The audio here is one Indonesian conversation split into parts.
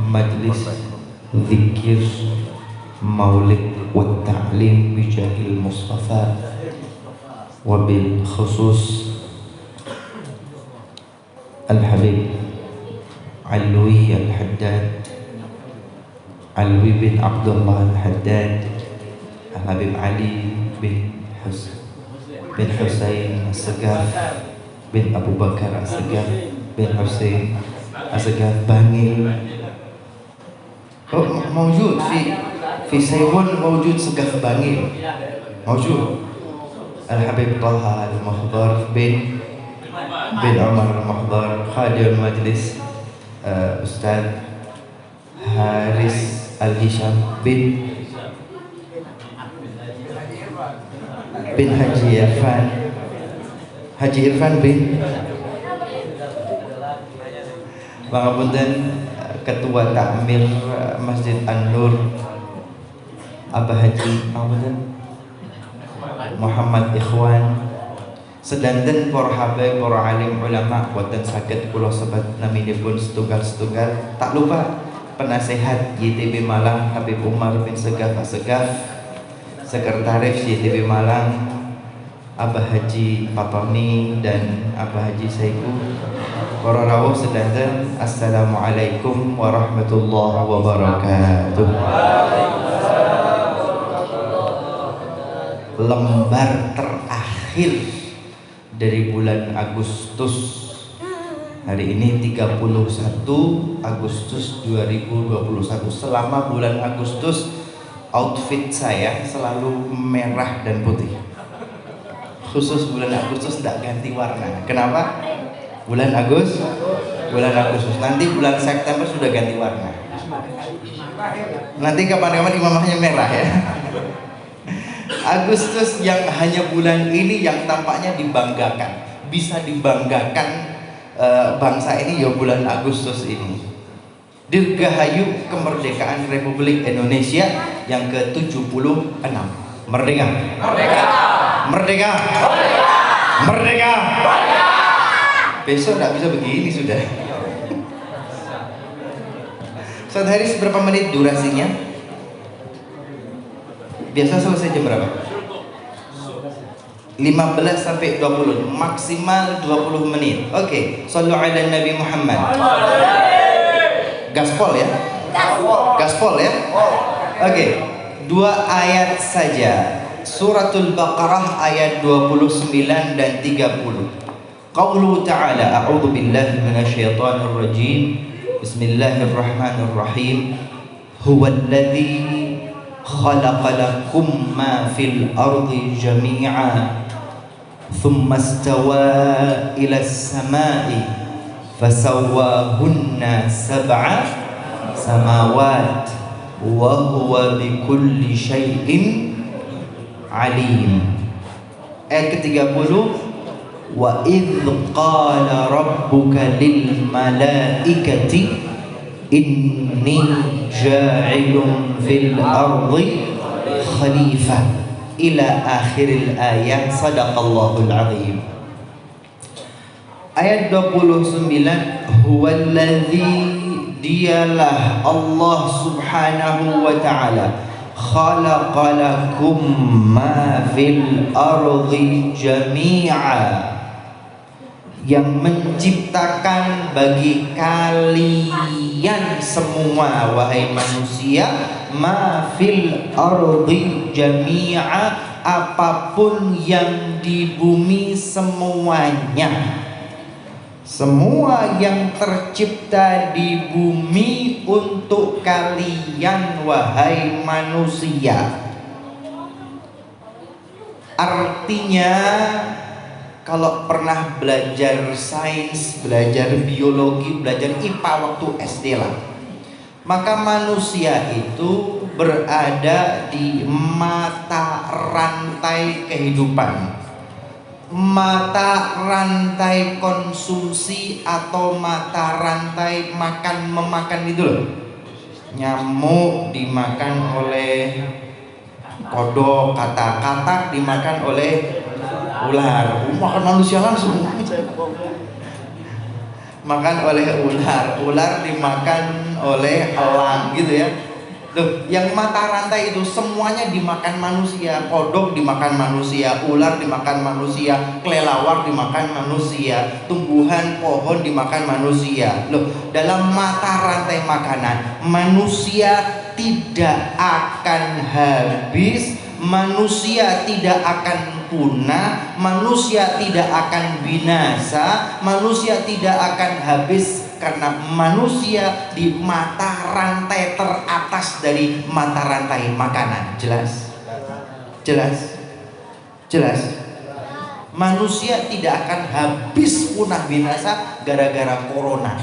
majlis zikir maulid wa ta'lim bijahil Mustafa, wabil khusus Al-Habib Alwi Al-Haddad, Alwi bin Abdullah Al-Haddad, Al-Habib Ali bin Husain As-Segaf bin Abu Bakar As-Segaf bin Husain As-Segaf Bangil. موجود في سيون موجود سقف بangil موجود. الحبيب طه المحضر بن عمر المحضر، خادم المجلس أستاذ حارس الهشام بن Haji Irfan bin Pangapunten, Ketua Takmir Masjid An-Nur Abah Haji Muhammad Ikhwan, sedanten para habaib, para alim ulama boten saged kula sebat naminipun setunggal-setunggal. Tak lupa penasehat YTB Malang Habib Umar bin Segaf As-Segaf, sekretaris YTB Malang Abah Haji Papami dan Abah Haji Saiku. Para rawuh sedanten, assalamualaikum warahmatullahi wabarakatuh. Lembar terakhir dari bulan Agustus hari ini 31 Agustus 2021. Selama bulan Agustus outfit saya selalu merah dan putih. Khusus bulan Agustus tidak ganti warna. Kenapa? Bulan Agustus. Nanti bulan September sudah ganti warna. Nanti kapan-kapan imamahnya merah ya. Agustus yang hanya bulan ini yang tampaknya dibanggakan, bisa dibanggakan bangsa ini ya bulan Agustus ini. Dirgahayu kemerdekaan Republik Indonesia yang ke-76. Merdeka. Merdeka. Merdeka. Merdeka. Merdeka. Besok tidak bisa begini sudah. Satu hari seberapa menit durasinya? Biasa selesai jam berapa? 15 sampai 20, maksimal 20 menit. Oke, Shallu ala Nabi Muhammad. Gaspol ya? Gaspol ya? Oke, 2 ayat saja. Suratul Baqarah ayat 29 dan 30. Qauluhu ta'ala, a'udzu billahi minasyaitonir rajim. Bismillahirrahmanirrahim. Huwallazi khalaqa lakum ma fil ardi jami'a thumma istawa ila as-sama'i fasawwahunna sab'a samawat wa huwa bikulli syai'in alim. Ayat ke-30, wa idh qala rabbuka lil malaikati inni ja'ilun fil ardi khalifah ila akhiril ayat. Sadaqallahul azim. Ayat 29, huwallazi, dialah Allah subhanahu wa ta'ala, khalaqalakum ma fil ardi jami'a, yang menciptakan bagi kalian semua wahai manusia, ma fil ardi jami'a, apapun yang di bumi semuanya. Semua yang tercipta di bumi untuk kalian wahai manusia. Artinya, kalau pernah belajar sains, belajar biologi, belajar IPA waktu SD lah, maka manusia itu berada di mata rantai kehidupan, mata rantai konsumsi atau mata rantai makan-memakan itu loh. Nyamuk dimakan oleh kodok, katak-katak dimakan oleh ular, makan manusia langsung. makan oleh ular, ular dimakan oleh elang gitu ya. Loh, yang mata rantai itu semuanya dimakan manusia, kodok dimakan manusia, ular dimakan manusia, kelelawar dimakan manusia, tumbuhan pohon dimakan manusia. Loh, dalam mata rantai makanan, manusia tidak akan habis, manusia tidak akan punah, manusia tidak akan binasa, manusia tidak akan habis, karena manusia di mata rantai teratas dari mata rantai makanan. Jelas? Jelas? Jelas? Manusia tidak akan habis punah binasa gara-gara corona.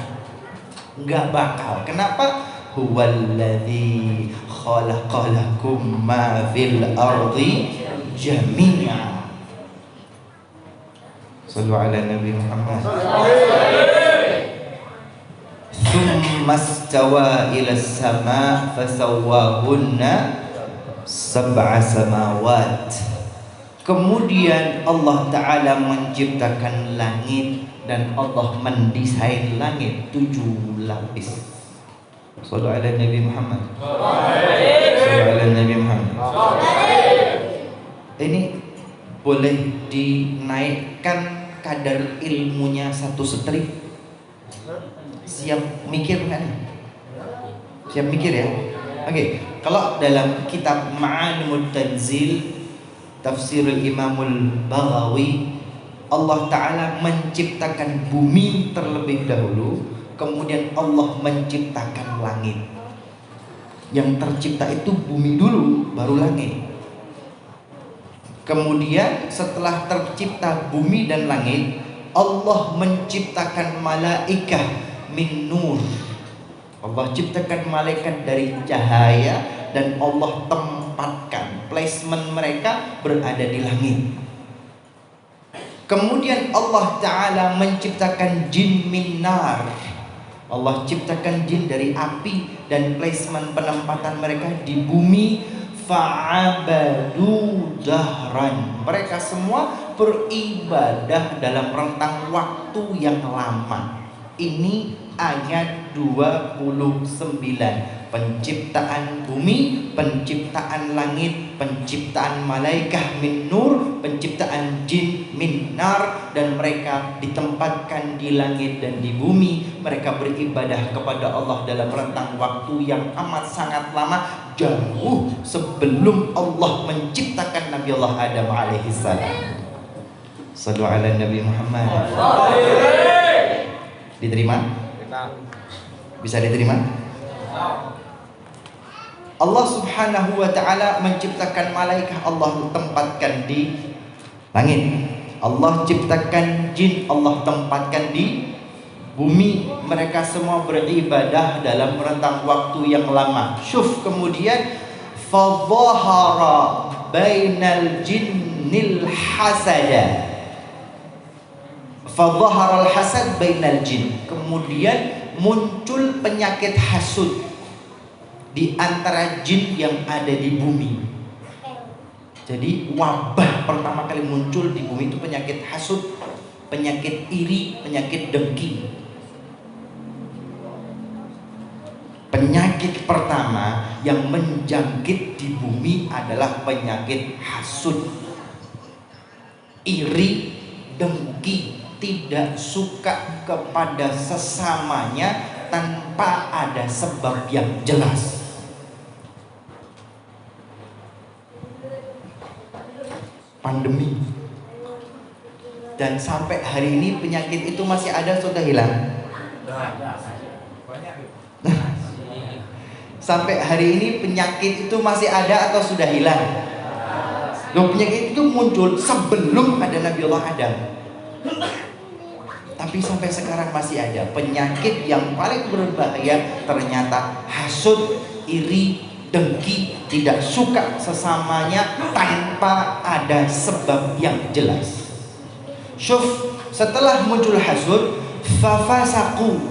Nggak bakal. Kenapa? Huwallazi khalaqalakum ma fil ardi jami'a. Shallu ala Nabi Muhammad. Tsumma stawa ila sama fasawwahunna sab'a samawat. Kemudian Allah Ta'ala menciptakan langit dan Allah mendesain langit 7 lapis. Shallu ala Nabi Muhammad. Shallu ala Nabi Muhammad. Ini boleh dinaikkan kadar ilmunya 1 strip. Siap mikir kan? Siap mikir ya? Oke, kalau dalam kitab Ma'alimut Tanzil Tafsirul Imamul Baghawi, Allah Ta'ala menciptakan bumi terlebih dahulu, kemudian Allah menciptakan langit. Yang tercipta itu bumi dulu, baru langit. Kemudian setelah tercipta bumi dan langit, Allah menciptakan malaikah min nur. Allah ciptakan malaikat dari cahaya dan Allah tempatkan, placement mereka berada di langit. Kemudian Allah Ta'ala menciptakan jin min nar. Allah ciptakan jin dari api dan placement penempatan mereka di bumi. Fa'abadu dahran. Mereka semua beribadah dalam rentang waktu yang lama. Ini ayat 29. Penciptaan bumi, penciptaan langit, penciptaan malaikah min nur, penciptaan jin min nar, dan mereka ditempatkan di langit dan di bumi. Mereka beribadah kepada Allah dalam rentang waktu yang amat sangat lama, jauh sebelum Allah menciptakan Nabi Allah Adam alaihissalam. Sallu ala Nabi Muhammad. Diterima? Bisa diterima? Allah Subhanahu wa Ta'ala menciptakan malaikat, Allah tempatkan di langit. Allah ciptakan jin, Allah tempatkan di bumi. Mereka semua beribadah dalam rentang waktu yang lama. Syuf, kemudian fadhahara bainal jinnil hasada. Fadhahara al-hasad bainal jin. Kemudian muncul penyakit hasud di antara jin yang ada di bumi. Jadi wabah pertama kali muncul di bumi itu penyakit hasud, penyakit iri, penyakit dengki. Penyakit pertama yang menjangkit di bumi adalah penyakit hasud, iri, dengki, tidak suka kepada sesamanya tanpa ada sebab yang jelas. Pandemi, dan sampai hari ini penyakit itu masih ada, sudah hilang? Sampai hari ini penyakit itu masih ada atau sudah hilang? Loh, penyakit itu muncul sebelum ada Nabi Allah Adam, tapi sampai sekarang masih ada. Penyakit yang paling berbahaya ternyata hasud, iri, dengki, tidak suka sesamanya tanpa ada sebab yang jelas. Syuf, setelah muncul hasud, fafasaku,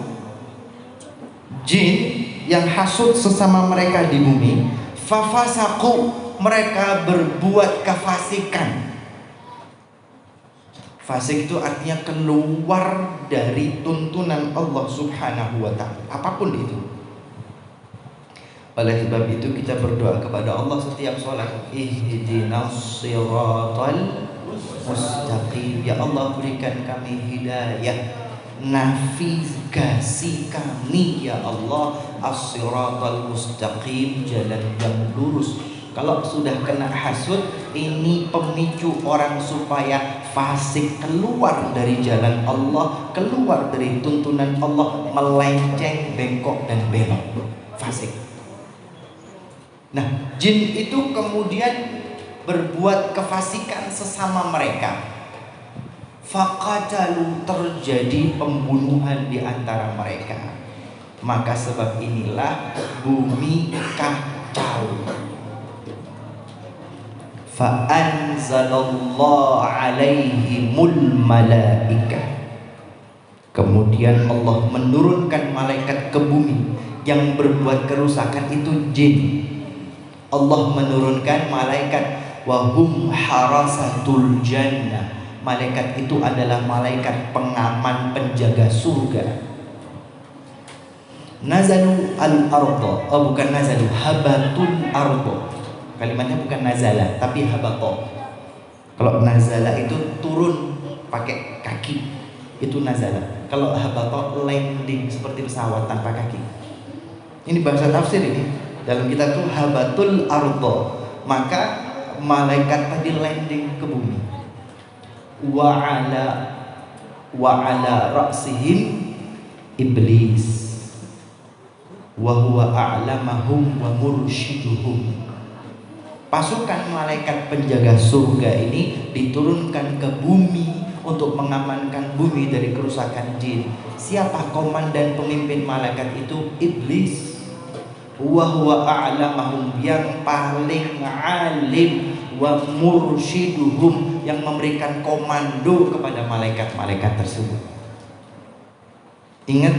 jin yang hasud sesama mereka di bumi, fafasaku, mereka berbuat kefasikan. Fasik itu artinya keluar dari tuntunan Allah Subhanahu wa ta'ala, apapun itu. Oleh sebab itu kita berdoa kepada Allah setiap sholat, ihdinas siratal mustaqim. Ya Allah, berikan kami hidayah, navigasi kami ya Allah, as-siratal mustaqim, jalan yang lurus. Kalau sudah kena hasud, ini pemicu orang supaya fasik, keluar dari jalan Allah, keluar dari tuntunan Allah, melenceng, bengkok dan belok. Fasik. Nah, jin itu kemudian berbuat kefasikan sesama mereka. Faqatalu, terjadi pembunuhan di antara mereka. Maka sebab inilah bumi kacau. Fa'anzalallahu alaihimul malaikah. Kemudian Allah menurunkan malaikat ke bumi. Yang berbuat kerusakan itu jin. Allah menurunkan malaikat, wahum harasatul jannah. Malaikat itu adalah malaikat pengaman, penjaga surga. Nazalu al-ardo, oh bukan nazalu, habatul ardo. Kalimatnya bukan nazala, tapi habato. Kalau nazala itu turun pakai kaki, itu nazala. Kalau habato landing seperti pesawat tanpa kaki. Ini bahasa tafsir ini. Dalam kitab itu habatul ardo. Maka malaikat tadi landing ke bumi. Wa ala ra'sihim iblis. Wa huwa a'lamahum wa mursyiduhum. Pasukan malaikat penjaga surga ini diturunkan ke bumi untuk mengamankan bumi dari kerusakan jin. Siapa komandan pemimpin malaikat itu? Iblis. Wa huwa a'lamahum, yang paling alim, wa mursyiduhum, yang memberikan komando kepada malaikat-malaikat tersebut. Ingat,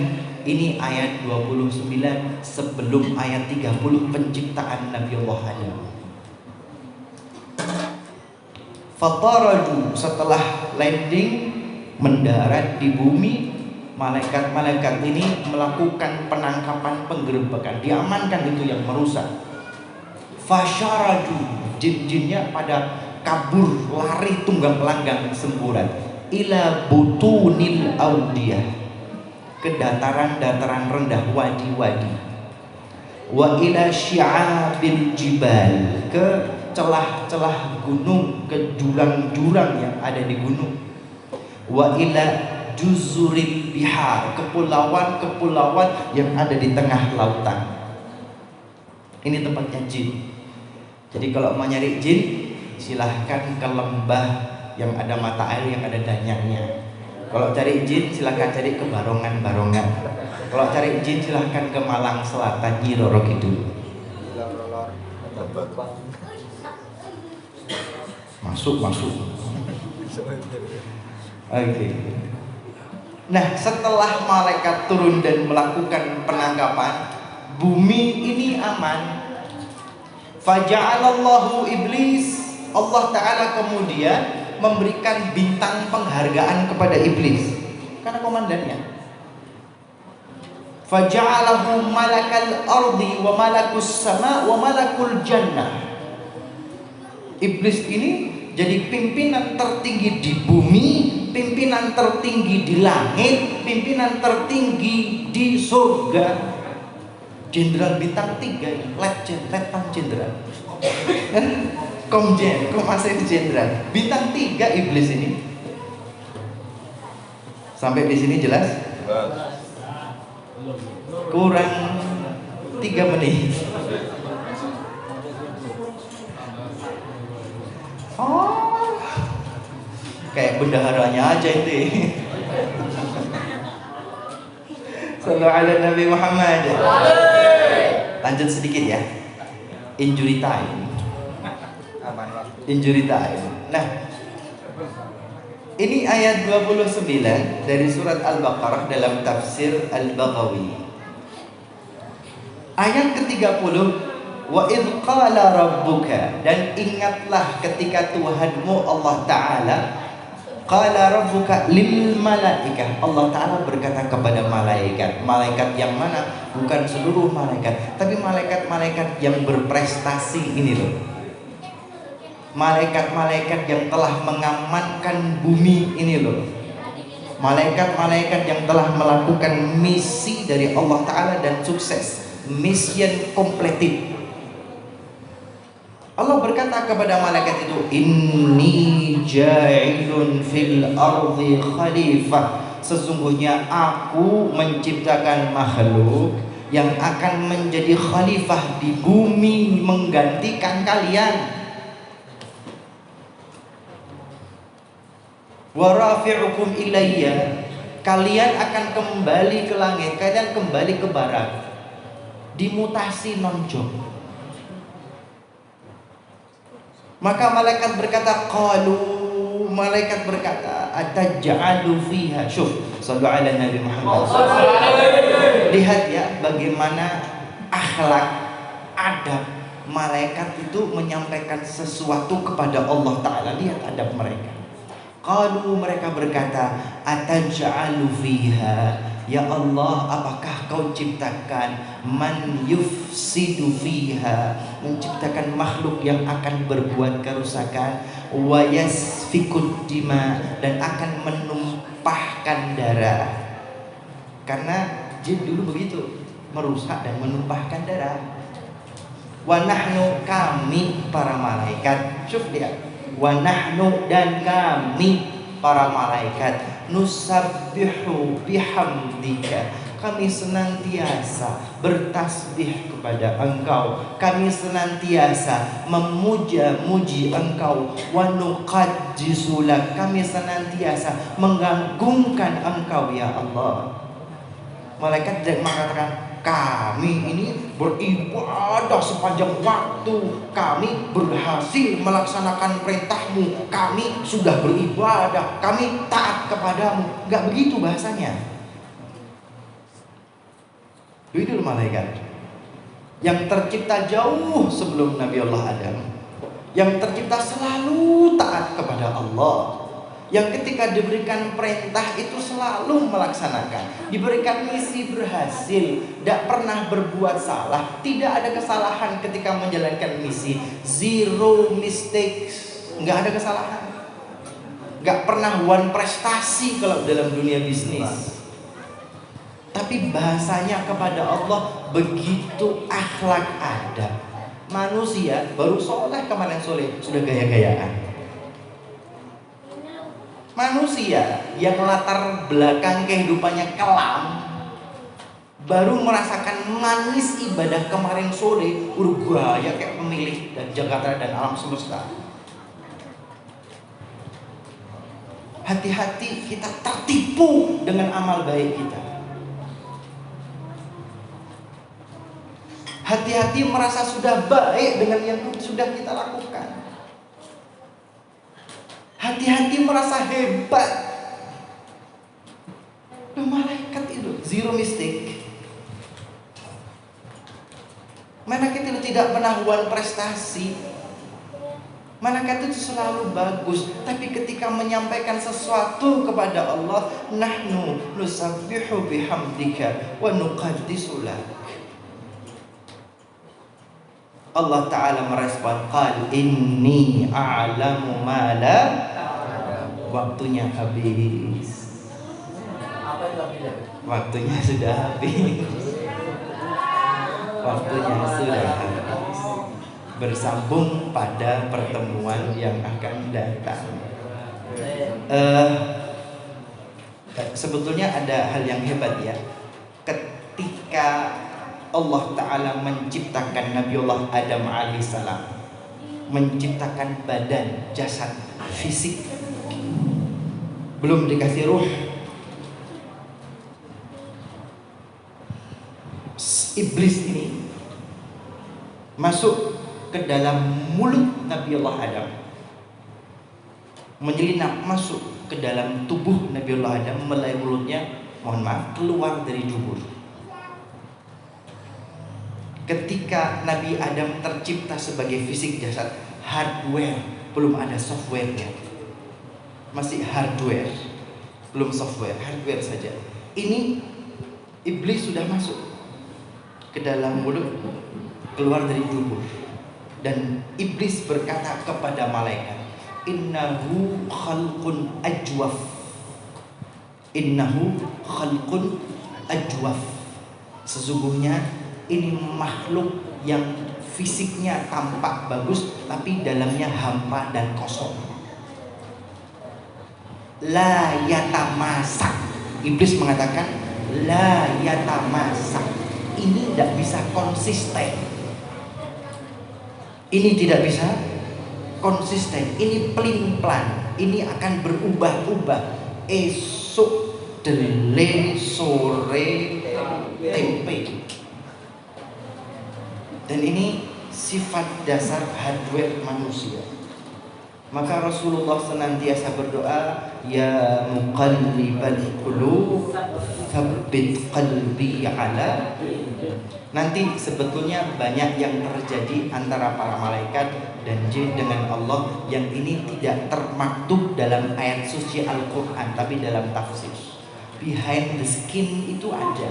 ini ayat 29 sebelum ayat 30 penciptaan Nabi Allah Adam. Fataraju, setelah landing mendarat di bumi, malaikat-malaikat ini melakukan penangkapan, penggerebekan, diamankan itu yang merusak. Fasyaraju, jin-jinnya pada kabur, lari tunggang langgang semburan. Ila butunil audiyah, ke dataran-dataran rendah, wadi-wadi. Wa ila syi'abil jibal, ke celah-celah gunung, ke jurang-jurang yang ada di gunung. Wa ila juzuril bihar, kepulauan-kepulauan yang ada di tengah lautan. Ini tempatnya jin. Jadi kalau mau nyari jin, silahkan ke lembah yang ada mata air, yang ada danyangnya. Kalau cari jin, silahkan cari ke barongan-barongan. Kalau cari jin, silahkan ke Malang Selatan, Nyi Roro Kidul. Masuk. Oke. Nah, setelah malaikat turun dan melakukan penangkapan, bumi ini aman. Faja'alallahu iblis, Allah Ta'ala kemudian memberikan bintang penghargaan kepada iblis karena komandannya. Faja'alahu malakal ardi wa malakus sama wa malakul jannah. Iblis ini jadi pimpinan tertinggi di bumi, pimpinan tertinggi di langit, pimpinan tertinggi di surga. Jenderal bintang 3, letnan jenderal. Komjen, Komasen jenderal. Bintang 3 iblis ini. Sampai di sini jelas? Kurang 3 menit. Oh, kayak bendaharanya aja itu. Sallallahu ala Nabi Muhammad. Lanjut sedikit ya. Injury time. Nah, ini ayat 29 dari surat Al-Baqarah dalam tafsir Al-Baghawi. Ayat ke-30, wa idh qala rabbuka, dan ingatlah ketika Tuhanmu Allah Ta'ala Qala rabbuka lil malaikah. Allah Ta'ala berkata kepada malaikat. Malaikat yang mana? Bukan seluruh malaikat, tapi malaikat-malaikat yang berprestasi ini loh. Malaikat-malaikat yang telah mengamankan bumi ini loh. Malaikat-malaikat yang telah melakukan misi dari Allah Ta'ala dan sukses. Mission completed. Allah berkata kepada malaikat itu, inni ja'ilun fil ardi khalifah. Sesungguhnya aku menciptakan makhluk yang akan menjadi khalifah di bumi menggantikan kalian. Wa rafi'ukum ilayya. Kalian akan kembali ke langit, kalian kembali ke barat. Dimutasi non-job. Maka malaikat berkata, malaikat berkata, ataj'alu fiha. Syuf, sallu ala Nabi Muhammad. Lihat ya bagaimana akhlak, adab malaikat itu menyampaikan sesuatu kepada Allah Ta'ala. Lihat adab mereka. Mereka berkata, ataj'alu fiha, ya Allah, apakah kau ciptakan man yufsidu fiha, menciptakan makhluk yang akan berbuat kerusakan, wa yasfikud dima, dan akan menumpahkan darah. Karena jin dulu begitu, merusak dan menumpahkan darah. Wa nahnu, kami para malaikat, syuf lihat, wa nahnu, dan kami para malaikat, nusabbihu bihamdika, kami senantiasa bertasbih kepada Engkau, kami senantiasa memuja-muji Engkau, wa nuqaddisu lak, kami senantiasa mengagungkan Engkau ya Allah. Malaikat tidak mengatakan kami ini beribadah sepanjang waktu, kami berhasil melaksanakan perintahmu, kami sudah beribadah, kami taat kepadamu. Enggak begitu bahasanya. Itu malaikat yang tercipta jauh sebelum Nabi Allah Adam, yang tercipta selalu taat kepada Allah, yang ketika diberikan perintah itu selalu melaksanakan, diberikan misi berhasil, tidak pernah berbuat salah, tidak ada kesalahan ketika menjalankan misi, zero mistakes, nggak ada kesalahan, nggak pernah one prestasi kalau dalam dunia bisnis. Tapi bahasanya kepada Allah begitu akhlak adab. Manusia baru soleh kemarin soleh sudah gaya-gayaan. Manusia yang latar belakang kehidupannya kelam baru merasakan manis ibadah kemarin sore, gaya kayak pemilik dan Jakarta dan alam semesta. Hati-hati kita tertipu dengan amal baik kita. Hati-hati merasa sudah baik dengan yang sudah kita lakukan. Hati-hati merasa hebat. Malaikat itu zero mistake. Malaikat itu tidak pernah one prestasi. Malaikat itu selalu bagus. Tapi ketika menyampaikan sesuatu kepada Allah, nahnu nusabbihu bihamdika wa nuqaddisu lak. Allah Ta'ala merespon, qal inni a'lamu ma la. Waktunya habis. Waktunya sudah habis. Waktunya sudah habis. Bersambung pada pertemuan yang akan datang. Sebetulnya ada hal yang hebat ya. Ketika Allah Ta'ala menciptakan Nabiullah Adam alaihissalam, menciptakan badan, jasad, fisik, belum dikasih ruh. Iblis ini masuk ke dalam mulut Nabiullah Adam, menyelinap masuk ke dalam tubuh Nabiullah Adam melalui mulutnya, mohon maaf, keluar dari dubur. Ketika Nabi Adam tercipta sebagai fisik jasad, hardware, belum ada softwarenya. masih hardware, belum software, hardware saja. Ini iblis sudah masuk ke dalam mulut, keluar dari tubuh, dan iblis berkata kepada malaikat, innahu khalqun ajwaf, innahu khalqun ajwaf, sesungguhnya ini makhluk yang fisiknya tampak bagus tapi dalamnya hampa dan kosong. La yatamasak, iblis mengatakan la yatamasak, ini tidak bisa konsisten, ini tidak bisa konsisten, ini pelin-pelan, ini akan berubah-ubah, esok dele, sore tempe. Dan ini sifat dasar hardware manusia. Maka Rasulullah senantiasa berdoa, ya muqallibal qulub tsabbit qalbi ala. Nanti sebetulnya banyak yang terjadi antara para malaikat dan jin dengan Allah yang ini tidak termaktub dalam ayat suci Al-Quran, tapi dalam tafsir. Behind the skin itu ada.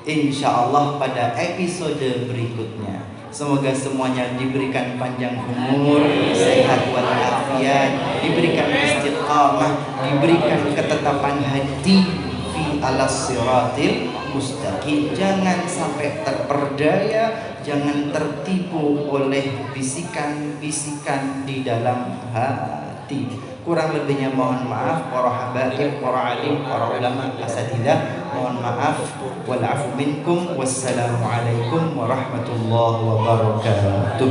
Insya Allah pada episode berikutnya. Semoga semuanya diberikan panjang umur, sehat walafiat, diberikan istiqamah, diberikan ketetapan hati fi alas siratil mustaqim. Jangan sampai terperdaya, jangan tertipu oleh bisikan-bisikan di dalam hati. Kurang lebihnya mohon maaf para habaib, para alim, para ulama, asatidzah. Mohon maaf. Wal afu minkum. Wassalamualaikum warahmatullahi wabarakatuh.